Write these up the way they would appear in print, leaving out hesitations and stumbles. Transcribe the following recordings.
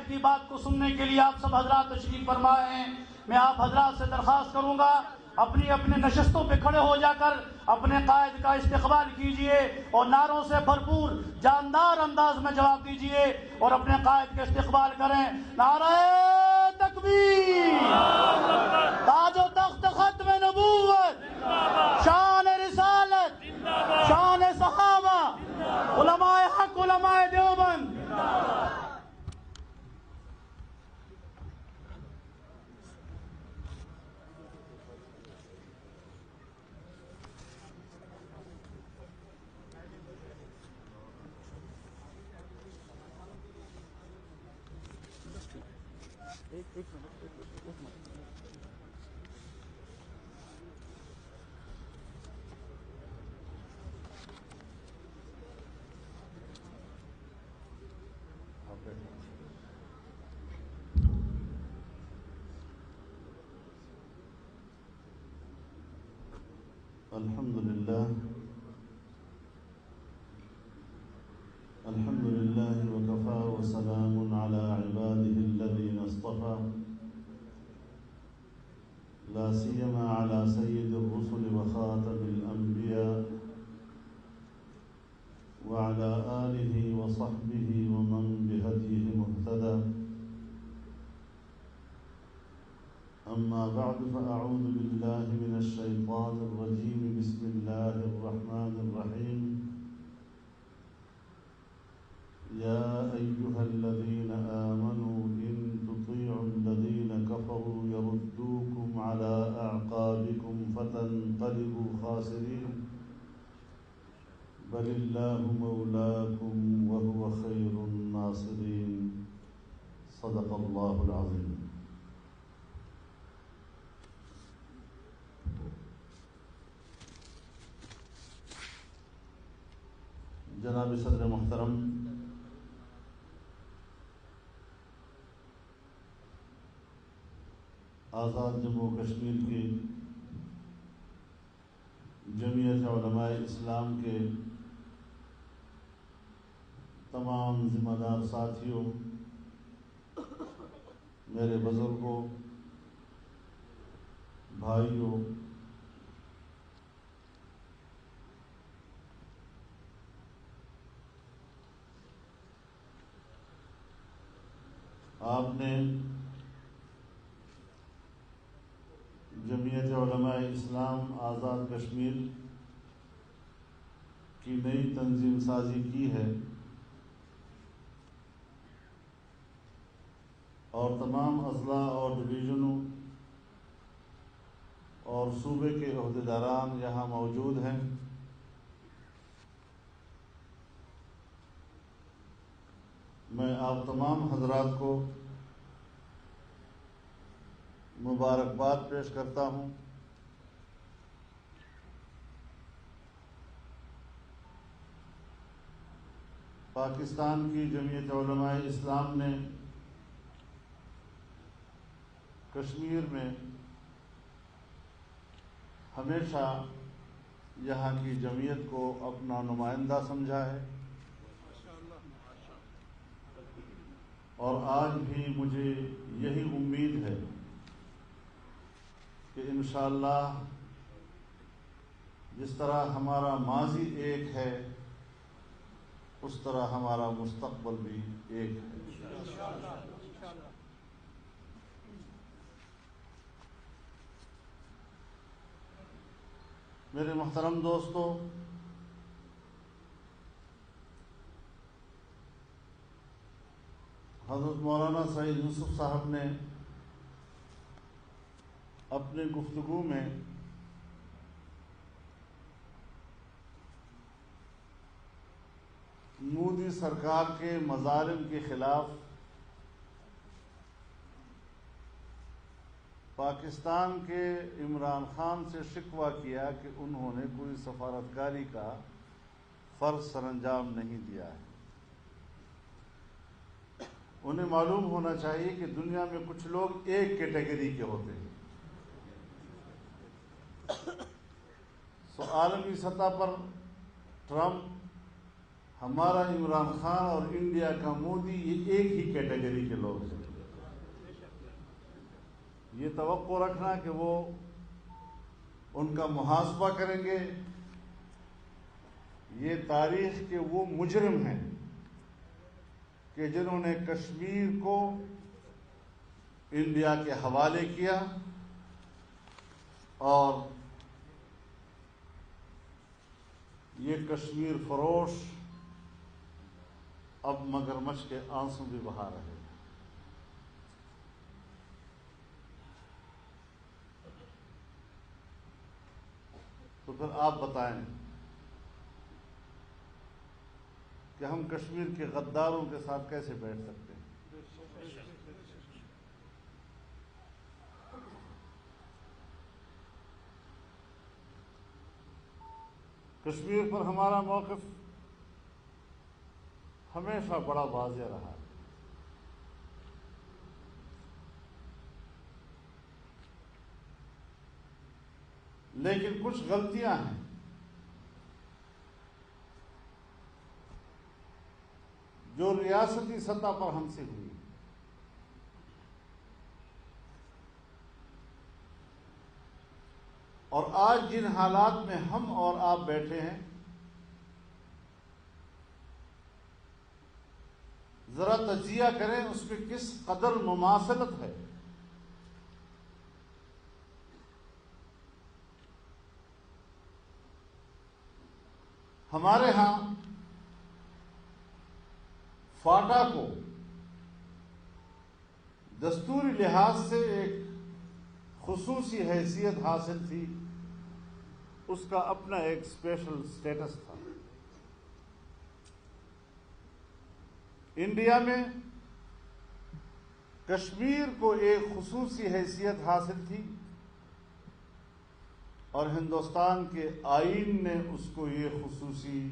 عقائد کی بات کو سننے کے لیے آپ سب حضرات تشریف فرمائے ہیں. میں آپ حضرات سے درخواست کروں گا اپنی اپنے نشستوں پہ کھڑے ہو جا کر اپنے قائد کا استقبال کیجئے اور نعروں سے بھرپور جاندار انداز میں جواب دیجئے اور اپنے قائد کا استقبال کریں. نعرہ تکبیر، تاج و تخت ختم نبوت، شان رسالت، شان صحابہ، علماء حق، علماء دیوبند. الحمد لله وكفى وسلام على عباده الذين اصطفى لا سيما على سيد الرسل وخاتم الأنبياء وعلى آله وصحبه ومن بهديه مهتدى. أما بعد فأعوذ بالله من الشيطان الرجيم. بسم الله الرحمن الرحيم. يا أيها الذين آمنوا إن تطيعوا الذين كفروا يردوكم على أعقابكم فتنقلبوا خاسرين بل الله مولاكم وهو خير الناصرين. صدق الله العظيم. جناب صدر محترم، آزاد جموں کشمیر کی جمعیت علماء اسلام کے تمام ذمہ دار ساتھیوں، میرے بزرگوں، بھائیوں، آپ نے جمعیت علماء اسلام آزاد کشمیر کی نئی تنظیم سازی کی ہے اور تمام اضلاع اور ڈویژنوں اور صوبے کے عہدیداران یہاں موجود ہیں. میں آپ تمام حضرات کو مبارکباد پیش کرتا ہوں. پاکستان کی جمعیت علماء اسلام نے کشمیر میں ہمیشہ یہاں کی جمعیت کو اپنا نمائندہ سمجھا ہے اور آج بھی مجھے یہی امید ہے کہ انشاءاللہ جس طرح ہمارا ماضی ایک ہے اس طرح ہمارا مستقبل بھی ایک ہے. میرے محترم دوستو، حضرت مولانا سعید یوسف صاحب نے اپنی گفتگو میں مودی سرکار کے مظالم کے خلاف پاکستان کے عمران خان سے شکوہ کیا کہ انہوں نے کوئی سفارتکاری کا فرض سر انجام نہیں دیا ہے. انہیں معلوم ہونا چاہیے کہ دنیا میں کچھ لوگ ایک کیٹیگری کے ہوتے ہیں. عالمی سطح پر ٹرمپ ہمارا عمران خان اور انڈیا کا مودی یہ ایک ہی کیٹیگری کے لوگ ہیں. یہ توقع رکھنا کہ وہ ان کا محاسبہ کریں گے. یہ تاریخ کے وہ مجرم ہیں کہ جنہوں نے کشمیر کو انڈیا کے حوالے کیا اور یہ کشمیر فروش اب مگرمچھ کے آنسو بھی بہا رہے ہیں. تو پھر آپ بتائیں کہ ہم کشمیر کے غداروں کے ساتھ کیسے بیٹھ سکتے ہیں؟ کشمیر پر ہمارا موقف ہمیشہ بڑا واضح رہا ہے. لیکن کچھ غلطیاں ہیں جو ریاستی سطح پر ہم سے ہوئی. اور آج جن حالات میں ہم اور آپ بیٹھے ہیں، ذرا تجزیہ کریں اس میں کس قدر مماثلت ہے. ہمارے ہاں فاٹا کو دستوری لحاظ سے ایک خصوصی حیثیت حاصل تھی، اس کا اپنا ایک اسپیشل اسٹیٹس تھا. انڈیا میں کشمیر کو ایک خصوصی حیثیت حاصل تھی اور ہندوستان کے آئین نے اس کو یہ خصوصی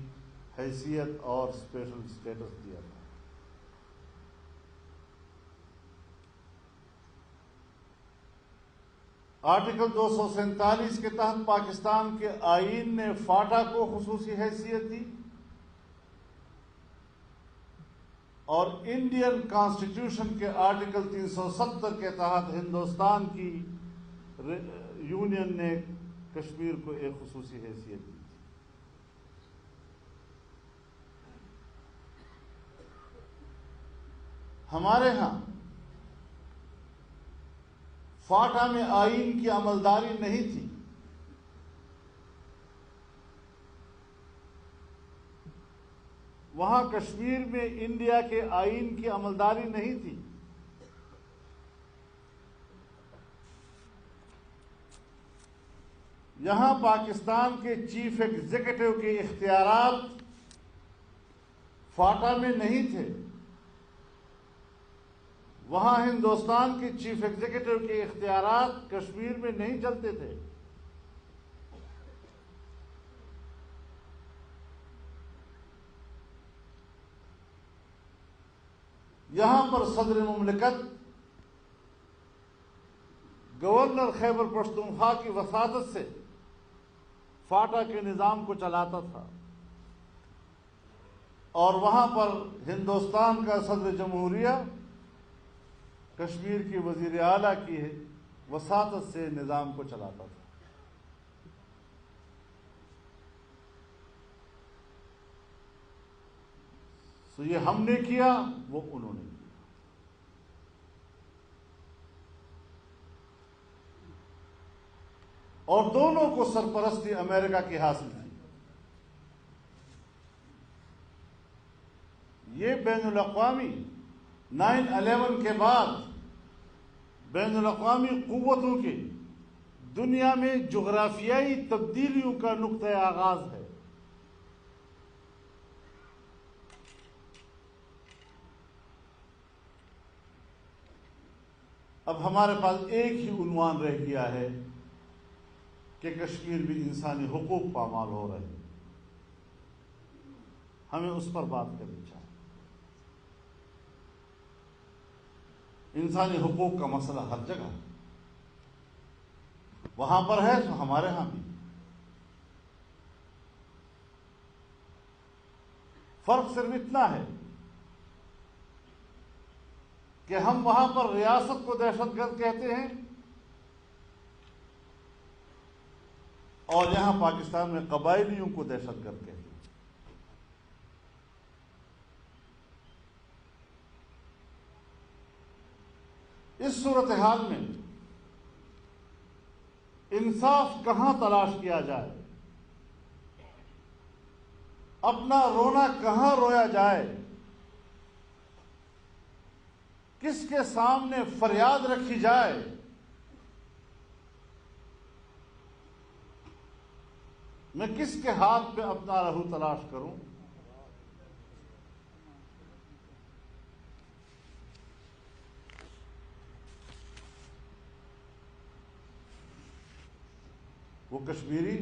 حیثیت اور اسپیشل اسٹیٹس دیا تھا. آرٹیکل 247 کے تحت پاکستان کے آئین نے فاٹا کو خصوصی حیثیت دی اور انڈین کانسٹیٹیوشن کے آرٹیکل 370 کے تحت ہندوستان کی یونین نے کشمیر کو ایک خصوصی حیثیت دی. ہمارے ہاں فاٹا میں آئین کی عملداری نہیں تھی. وہاں کشمیر میں انڈیا کے آئین کی عملداری نہیں تھی. یہاں پاکستان کے چیف ایگزیکٹو کے اختیارات فاٹا میں نہیں تھے. وہاں ہندوستان کے چیف ایگزیکٹو کے اختیارات کشمیر میں نہیں چلتے تھے. یہاں پر صدر مملکت گورنر خیبر پختونخوا کی وساطت سے فاٹا کے نظام کو چلاتا تھا اور وہاں پر ہندوستان کا صدر جمہوریہ کشمیر کی وزیر اعلیٰ کی وساطت سے نظام کو چلاتا تھا. تو یہ ہم نے کیا، وہ انہوں نے کیا. اور دونوں کو سرپرستی امریکہ کی حاصل تھی. یہ بین الاقوامی 9/11 کے بعد بین الاقوامی قوتوں کے دنیا میں جغرافیائی تبدیلیوں کا نقطۂ آغاز ہے. اب ہمارے پاس ایک ہی عنوان رہ گیا ہے کہ کشمیر بھی انسانی حقوق پامال ہو رہے ہیں. ہمیں اس پر بات کرنی چاہیے. انسانی حقوق کا مسئلہ ہر جگہ ہے، وہاں پر ہے تو ہمارے ہاں بھی. فرق صرف اتنا ہے کہ ہم وہاں پر ریاست کو دہشت گرد کہتے ہیں اور یہاں پاکستان میں قبائلیوں کو دہشت گرد کہتے ہیں۔ اس صورتحال میں انصاف کہاں تلاش کیا جائے، اپنا رونا کہاں رویا جائے، کس کے سامنے فریاد رکھی جائے، میں کس کے ہاتھ پہ اپنا لہو تلاش کروں؟ وہ کشمیری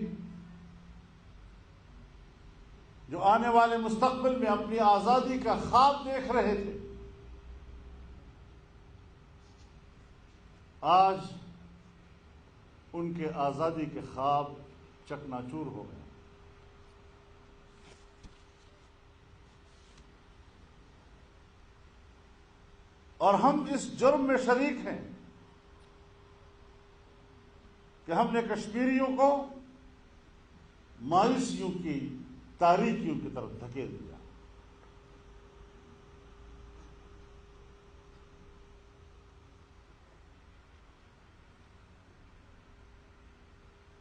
جو آنے والے مستقبل میں اپنی آزادی کا خواب دیکھ رہے تھے، آج ان کے آزادی کے خواب چکناچور ہو گئے۔ اور ہم اس جرم میں شریک ہیں کہ ہم نے کشمیریوں کو مایوسیوں کی تاریکیوں کی طرف دھکیل دیا۔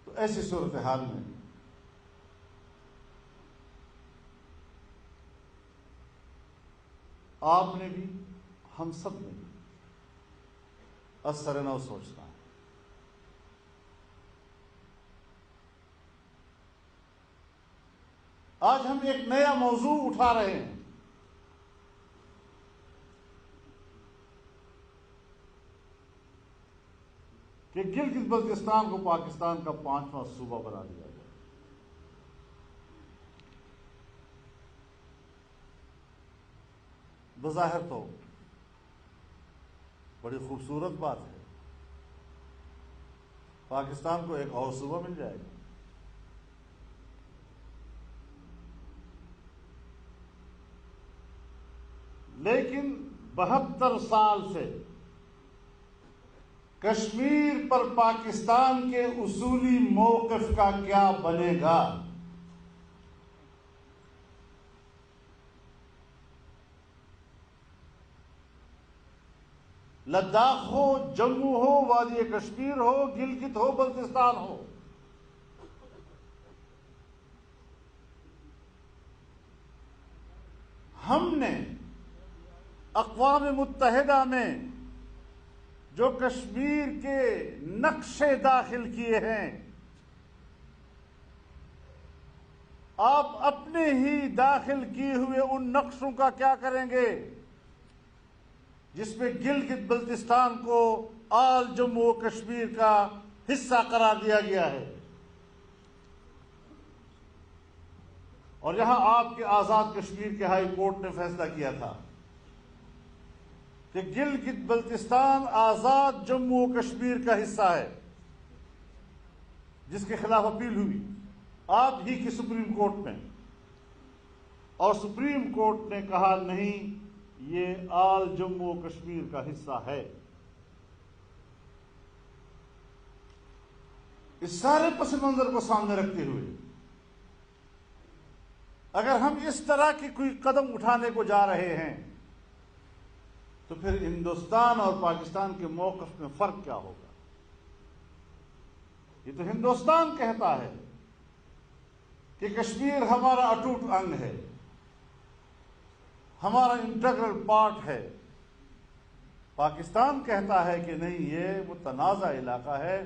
تو ایسی صورتحال میں آپ نے بھی، ہم سب نے بھی اثر نو سوچنا ہے۔ آج ہم ایک نیا موضوع اٹھا رہے ہیں کہ گلگت بلتستان کو پاکستان کا 5واں صوبہ بنا دیا جائے۔ بظاہر تو بڑی خوبصورت بات ہے، پاکستان کو ایک اور صوبہ مل جائے گا، لیکن 72 سال سے کشمیر پر پاکستان کے اصولی موقف کا کیا بنے گا؟ لداخ ہو، جموں ہو، وادی کشمیر ہو، گلگت ہو، بلتستان ہو، ہم نے اقوام متحدہ میں جو کشمیر کے نقشے داخل کیے ہیں، آپ اپنے ہی داخل کیے ہوئے ان نقشوں کا کیا کریں گے جس میں گلگت بلتستان کو آل جموں و کشمیر کا حصہ قرار دیا گیا ہے؟ اور یہاں آپ کے آزاد کشمیر کے ہائی کورٹ نے فیصلہ کیا تھا کہ گلگت بلتستان آزاد جموں و کشمیر کا حصہ ہے، جس کے خلاف اپیل ہوئی آپ ہی کی سپریم کورٹ میں، اور سپریم کورٹ نے کہا نہیں، یہ آل جموں و کشمیر کا حصہ ہے۔ اس سارے پس منظر کو سامنے رکھتے ہوئے اگر ہم اس طرح کی کوئی قدم اٹھانے کو جا رہے ہیں تو پھر ہندوستان اور پاکستان کے موقف میں فرق کیا ہوگا؟ یہ تو ہندوستان کہتا ہے کہ کشمیر ہمارا اٹوٹ انگ ہے، ہمارا انٹیگرل پارٹ ہے۔ پاکستان کہتا ہے کہ نہیں، یہ متنازع علاقہ ہے،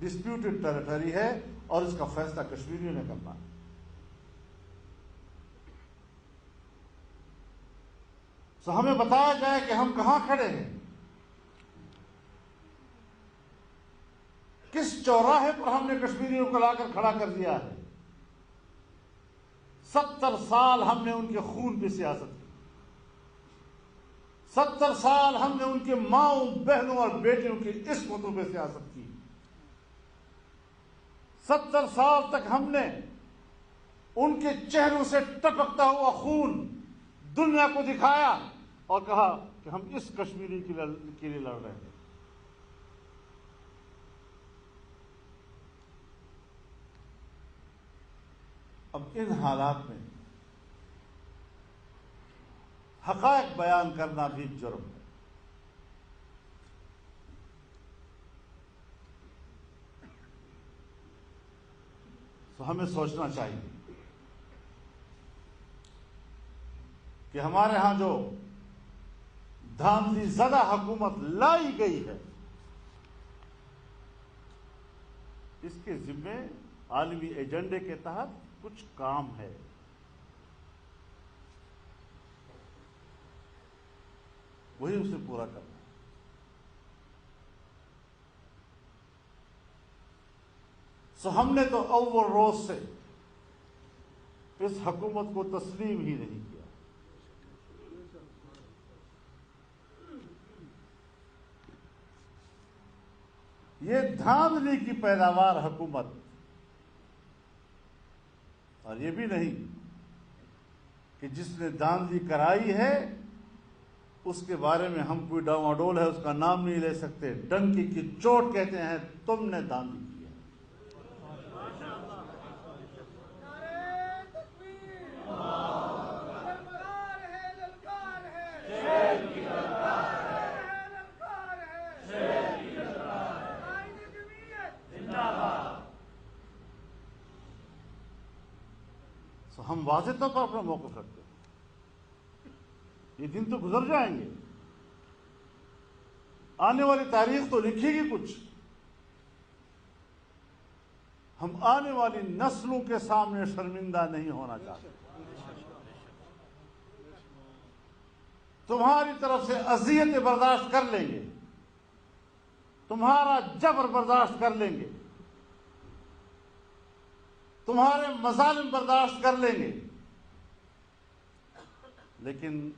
ڈسپیوٹڈ ٹیریٹری ہے، اور اس کا فیصلہ کشمیریوں نے کرنا ہے۔ تو ہمیں بتایا جائے کہ ہم کہاں کھڑے ہیں، کس چوراہے پر ہم نے کشمیریوں کو لا کر کھڑا کر دیا ہے۔ 70 سال ہم نے ان کے خون پہ سیاست کی، 70 سال ہم نے ان کے ماؤں، بہنوں اور بیٹیوں کی عصمتوں پہ سیاست کی، 70 سال تک ہم نے ان کے چہروں سے ٹپکتا ہوا خون دنیا کو دکھایا اور کہا کہ ہم اس کشمیری کے لیے لڑ رہے ہیں. اب ان حالات میں حقائق بیان کرنا بھی جرم ہے. تو ہمیں سوچنا چاہیے کہ ہمارے ہاں جو دھاندلی زدہ حکومت لائی گئی ہے اس کے ذمے عالمی ایجنڈے کے تحت کچھ کام ہے. وہی اسے پورا کرنا ہے. سو ہم نے تو اول روز سے اس حکومت کو تسلیم ہی نہیں کیا. یہ دھاندلی کی پیداوار حکومت، اور یہ بھی نہیں کہ جس نے دھاندلی کرائی ہے اس کے بارے میں ہم کوئی ڈاواڈول ہے اس کا نام نہیں لے سکتے. ڈنکی کی چوٹ کہتے ہیں تم نے دھاندلی کی ہے. ہم واضح طور پر اپنا موقف رکھتے ہیں. یہ دن تو گزر جائیں گے، آنے والی تاریخ تو لکھے گی کچھ. ہم آنے والی نسلوں کے سامنے شرمندہ نہیں ہونا چاہتے. تمہاری طرف سے اذیتیں برداشت کر لیں گے، تمہارا جبر برداشت کر لیں گے، تمہارے مظالم برداشت کر لیں گے، لیکن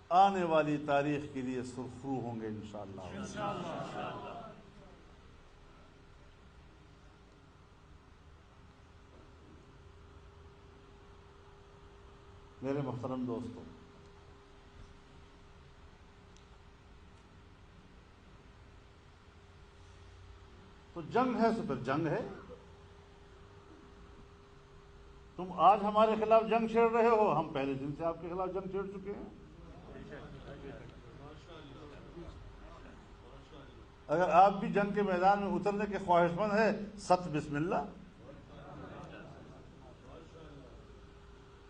آنے والی تاریخ کے لیے سرخرو ہوں گے انشاءاللہ. میرے محترم دوستوں، تو جنگ ہے، تو پھر جنگ ہے. تم آج ہمارے خلاف جنگ چھیڑ رہے ہو، ہم پہلے دن سے آپ کے خلاف جنگ چھیڑ چکے ہیں. اگر آپ بھی جنگ کے میدان میں اترنے کے خواہش مند ہے، ست بسم اللہ.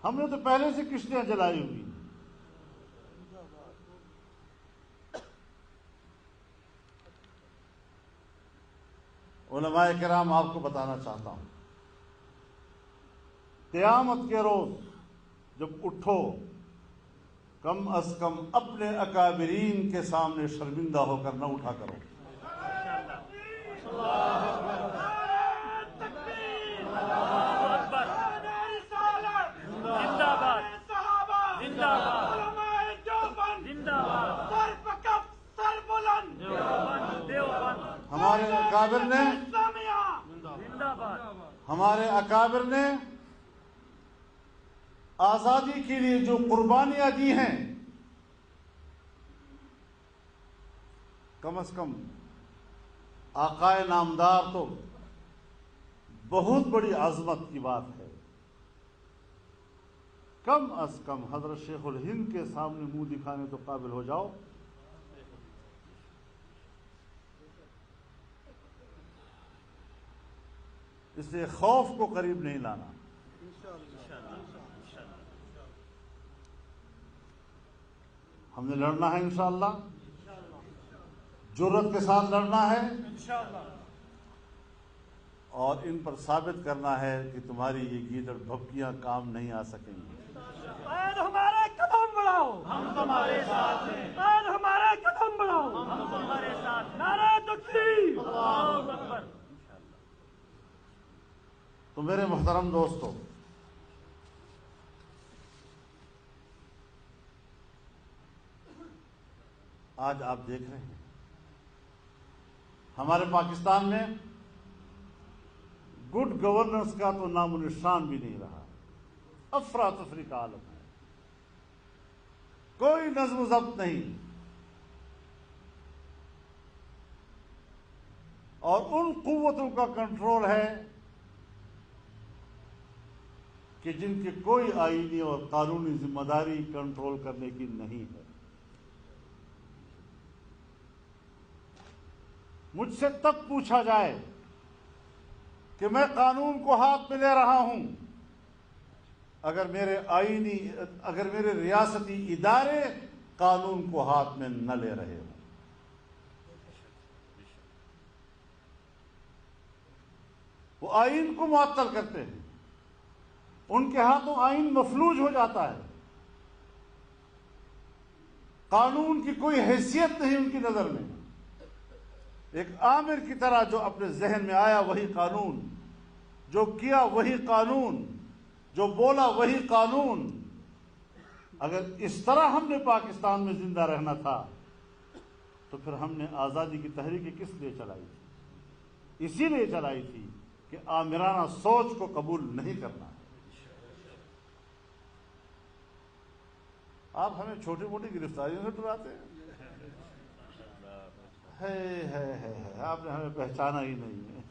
ہم نے تو پہلے سے کشتیاں جلائی ہوئی. علماء کرام آپ کو بتانا چاہتا ہوں، قیامت کے روز جب اٹھو، کم از کم اپنے اکابرین کے سامنے شرمندہ ہو کر نہ اٹھا کرو. ہمارے اکابر نے آزادی کے لیے جو قربانیاں دی ہیں، کم از کم آقائے نامدار تو بہت بڑی عظمت کی بات ہے. کم از کم حضرت شیخ الہند کے سامنے منہ دکھانے تو قابل ہو جاؤ. اس لیے خوف کو قریب نہیں لانا. ہم نے لڑنا ہے انشاءاللہ، جرأت کے ساتھ لڑنا ہے، اور ان پر ثابت کرنا ہے کہ تمہاری یہ گیدڑ بھبکیاں کام نہیں آ سکیں گی. آج ہمارے قدم بڑھاؤ، ہم تمہارے ساتھ ہیں. آج ہمارے قدم بڑھاؤ، ہم تمہارے ساتھ. نعرہ تکبیر. اللہ اکبر. تو میرے محترم دوستو، آج آپ دیکھ رہے ہیں ہمارے پاکستان میں گڈ گورننس کا تو نام و نشان بھی نہیں رہا. افراتفری کا عالم ہے. کوئی نظم و ضبط نہیں، اور ان قوتوں کا کنٹرول ہے کہ جن کی کوئی آئینی اور قانونی ذمہ داری کنٹرول کرنے کی نہیں ہے۔ مجھ سے تب پوچھا جائے کہ میں قانون کو ہاتھ میں لے رہا ہوں اگر میرے ریاستی ادارے قانون کو ہاتھ میں نہ لے رہے ہوں۔ وہ آئین کو معطل کرتے ہیں، ان کے ہاتھوں آئین مفلوج ہو جاتا ہے، قانون کی کوئی حیثیت نہیں ان کی نظر میں۔ ایک آمر کی طرح جو اپنے ذہن میں آیا وہی قانون، جو کیا وہی قانون، جو بولا وہی قانون۔ اگر اس طرح ہم نے پاکستان میں زندہ رہنا تھا تو پھر ہم نے آزادی کی تحریک کس لیے چلائی تھی؟ اسی لیے چلائی تھی کہ آمرانہ سوچ کو قبول نہیں کرنا۔ آپ ہمیں چھوٹی موٹی گرفتاریوں سے ڈراتے ہیں، آپ نے ہمیں پہچانا ہی نہیں ہے۔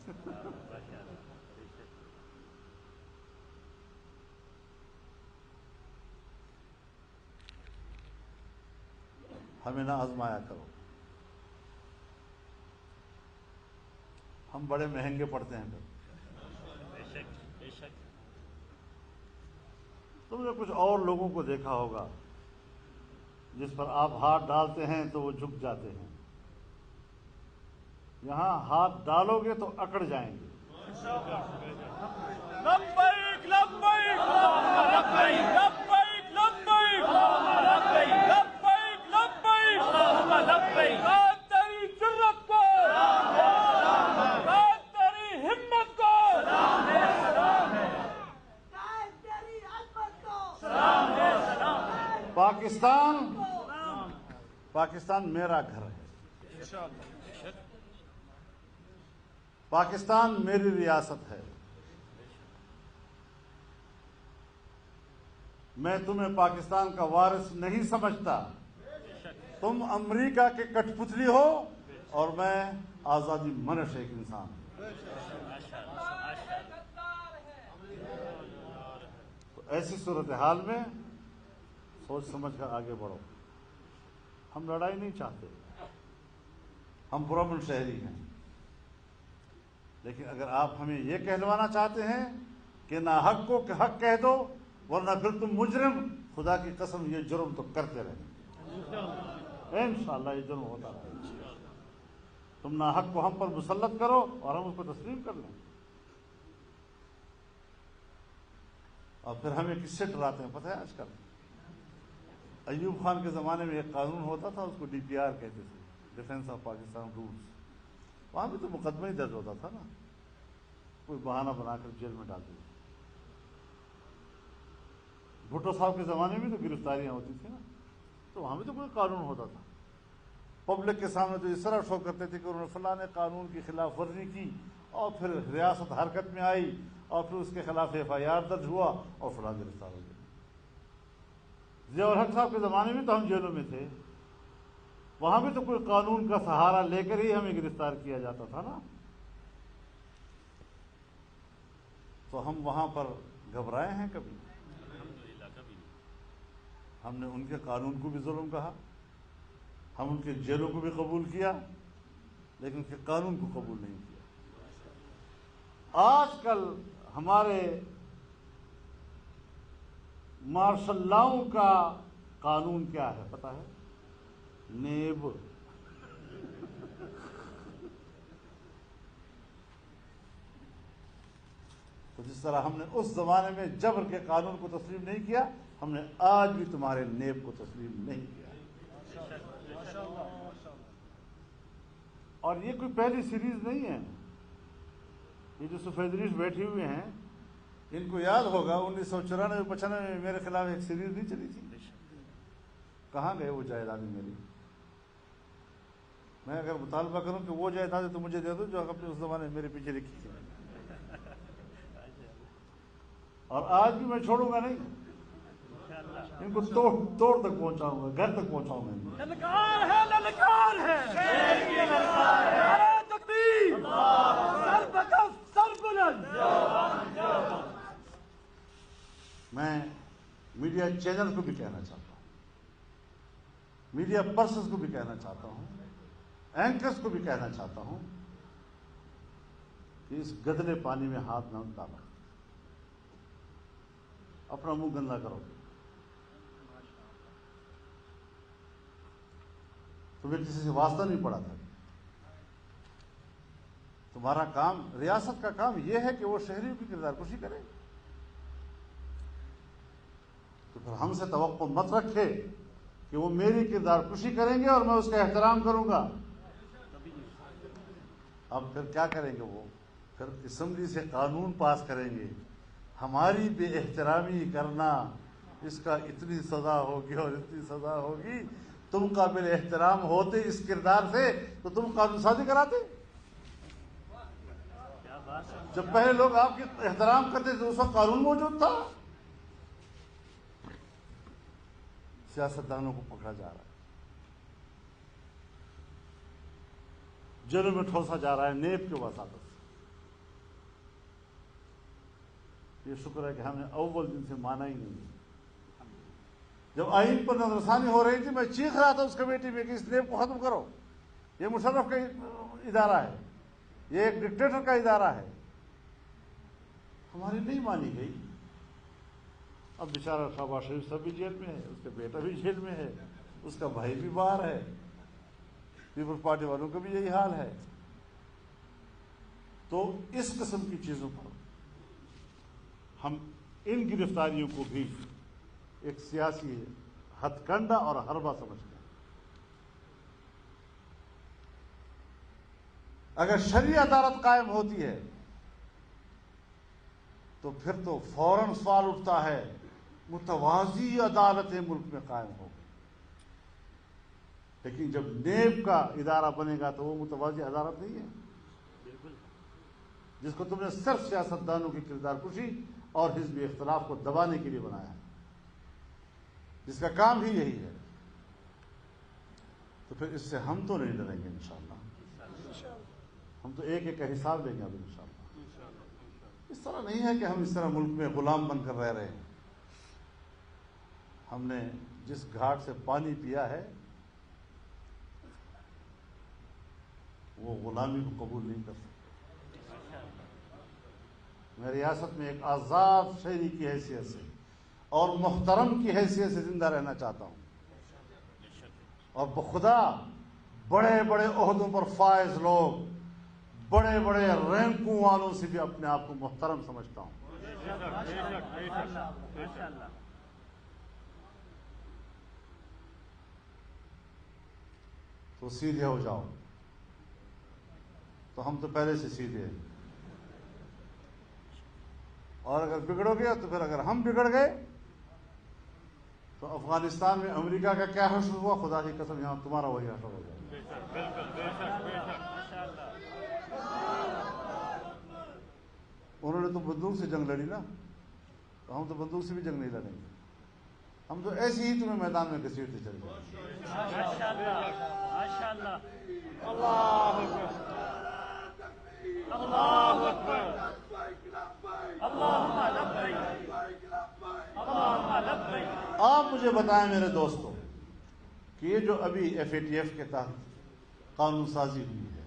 ہمیں نہ آزمایا کرو، ہم بڑے مہنگے پڑتے ہیں۔ تم نے کچھ اور لوگوں کو دیکھا ہوگا جس پر آپ ہاتھ ڈالتے ہیں تو وہ جھک جاتے ہیں، یہاں ہاتھ ڈالو گے تو اکڑ جائیں گے۔ لبیک لبیک لبیک لبیک لبیک لبیک لبیک، رات تیری جرت کو، رات تیری ہمت کو، تیری عظمت کو، پاکستان میرا گھر ہے، پاکستان میری ریاست ہے۔ میں تمہیں پاکستان کا وارث نہیں سمجھتا، تم امریکہ کے کٹ پتلی ہو اور میں آزادی منش ایک انسان ہوں۔ تو ایسی صورتحال میں سوچ سمجھ کر آگے بڑھو۔ ہم لڑائی نہیں چاہتے، ہم پرامن شہری ہیں، لیکن اگر آپ ہمیں یہ کہلوانا چاہتے ہیں کہ نہ حق کو حق کہہ دو ورنہ پھر تم مجرم، خدا کی قسم یہ جرم تو کرتے رہیں، انشاءاللہ یہ جرم ہوتا رہے۔ تم نہ حق کو ہم پر مسلط کرو اور ہم اس کو تسلیم کر لیں، اور پھر ہمیں کس سے ڈراتے ہیں پتہ ہے؟ آج کل ایوب خان کے زمانے میں ایک قانون ہوتا تھا، اس کو DPR کہتے تھے، ڈیفینس آف پاکستان رولز۔ وہاں بھی تو مقدمہ ہی درج ہوتا تھا نا، کوئی بہانہ بنا کر جیل میں ڈال دیا۔ بھٹو صاحب کے زمانے میں تو گرفتاریاں ہوتی تھیں نا، تو وہاں بھی تو کوئی قانون ہوتا تھا۔ پبلک کے سامنے تو اس طرح شو کرتے تھے کہ انہوں نے فلاں قانون کی خلاف ورزی کی، اور پھر ریاست حرکت میں آئی، اور پھر اس کے خلاف FIR درج ہوا اور فلاں گرفتار ہو گئے۔ ضیاء الحق صاحب کے زمانے میں تو ہم جیلوں میں تھے، وہاں بھی تو کوئی قانون کا سہارا لے کر ہی ہمیں گرفتار کیا جاتا تھا نا۔ تو ہم وہاں پر گھبرائے ہیں کبھی؟ ہم نے ان کے قانون کو بھی ظلم کہا، ہم ان کے جیلوں کو بھی قبول کیا، لیکن ان کے قانون کو قبول نہیں کیا۔ آج کل ہمارے مارشل لاؤں کا قانون کیا ہے پتہ ہے؟ نیب۔ تو جس طرح ہم نے اس زمانے میں جبر کے قانون کو تسلیم نہیں کیا، ہم نے آج بھی تمہارے نیب کو تسلیم نہیں کیا۔ اور یہ کوئی پہلی سیریز نہیں ہے۔ یہ جو سفیدریش بیٹھے ہوئے ہیں، ان کو یاد ہوگا 1994-95 میں میرے خلاف ایک سیریز نہیں چلی تھی؟ کہاں گئے وہ جائیدادیں میری؟ میں اگر مطالبہ کروں کہ وہ جائیدادیں تو مجھے دے دو جو اپنے اس زمانے میں میرے پیچھے لکھی تھی، اور آج بھی میں چھوڑوں گا نہیں۔ ان کو توڑ تک پہنچاؤں گا، گھر تک پہنچاؤں گا. للکار ہے، للکار ہے، نعرہ تکبیر، سر بکف سر بلند. میں میڈیا چینل کو بھی کہنا چاہتا ہوں، میڈیا پرسنز کو بھی کہنا چاہتا ہوں، اینکرز کو بھی کہنا چاہتا ہوں کہ اس گدلے پانی میں ہاتھ نہ ڈالو، اپنا منہ گندا کرو. تمہیں کسی سے واسطہ نہیں پڑا تھا. تمہارا کام، ریاست کا کام یہ ہے کہ وہ شہریوں کی کردار کشی کرے. تو پھر ہم سے توقع مت رکھے کہ وہ میری کردار کشی کریں گے اور میں اس کا احترام کروں گا. اب پھر کیا کریں گے؟ وہ پھر اسمبلی سے قانون پاس کریں گے، ہماری بے احترامی کرنا، اس کا اتنی سزا ہوگی اور اتنی سزا ہوگی. تم قابل احترام ہوتے اس کردار سے تو تم قانون سازی کراتے. جب پہلے لوگ آپ کے احترام کرتے تھے اس وقت قانون موجود تھا. سیاستدانوں کو پکڑا جا رہا ہے، جیلوں میں ٹھوسا جا رہا ہے نیب کے وساطت سے. یہ شکر ہے کہ ہم نے اول دن سے مانا ہی نہیں. جب آئین پر نظر ثانی ہو رہی تھی میں چیخ رہا تھا اس کمیٹی میں کہ اس نیب کو ختم کرو، یہ مشرف کا ادارہ ہے، یہ ایک ڈکٹیٹر کا ادارہ ہے. ہماری نہیں مانی گئی. اب بیچارہ شہباز شریف صاحب بھی جیل میں ہے، اس کا بیٹا بھی جیل میں ہے، اس کا بھائی بھی باہر ہے، پیپلز پارٹی والوں کا بھی یہی حال ہے. تو اس قسم کی چیزوں پر ہم ان گرفتاریوں کو بھی ایک سیاسی ہتھ کنڈا اور حربہ سمجھتے ہیں. اگر شرعی عدالت قائم ہوتی ہے تو پھر تو فوراً سوال اٹھتا ہے متوازی عدالتیں ملک میں قائم ہو گئی. لیکن جب نیب کا ادارہ بنے گا تو وہ متوازی عدالت نہیں ہے جس کو تم نے صرف سیاستدانوں کی کردار کشی اور حزبی اختلاف کو دبانے کے لیے بنایا ہے، جس کا کام ہی یہی ہے. تو پھر اس سے ہم تو نہیں ڈریں گے انشاءاللہ. ہم تو ایک ایک کا حساب لیں گے اب انشاءاللہ. اس طرح نہیں ہے کہ ہم اس طرح ملک میں غلام بن کر رہ رہے ہیں. ہم نے جس گھاٹ سے پانی پیا ہے وہ غلامی کو قبول نہیں کر سکتے. میں ریاست میں ایک آزاد شہری کی حیثیت سے اور محترم کی حیثیت سے زندہ رہنا چاہتا ہوں، اور بخدا بڑے بڑے عہدوں پر فائز لوگ، بڑے بڑے رینکوں والوں سے بھی اپنے آپ کو محترم سمجھتا ہوں. تو سیدھے ہو جاؤ. تو ہم تو پہلے سے سیدھے ہیں، اور اگر بگڑو گے تو پھر اگر ہم بگڑ گئے تو افغانستان میں امریکہ کا کیا حشر ہوا، خدا کی قسم یہاں تمہارا وہی حشر ہو جائے. انہوں نے تو بندوق سے جنگ لڑی نا، تو ہم تو بندوق سے بھی جنگ نہیں لڑیں گے. ہم تو ایسے ہی تمہیں میدان میں گھسیٹتے چلے جائیں گے. آپ مجھے بتائیں میرے دوستوں کہ یہ جو ابھی FATF کے تحت قانون سازی ہوئی ہے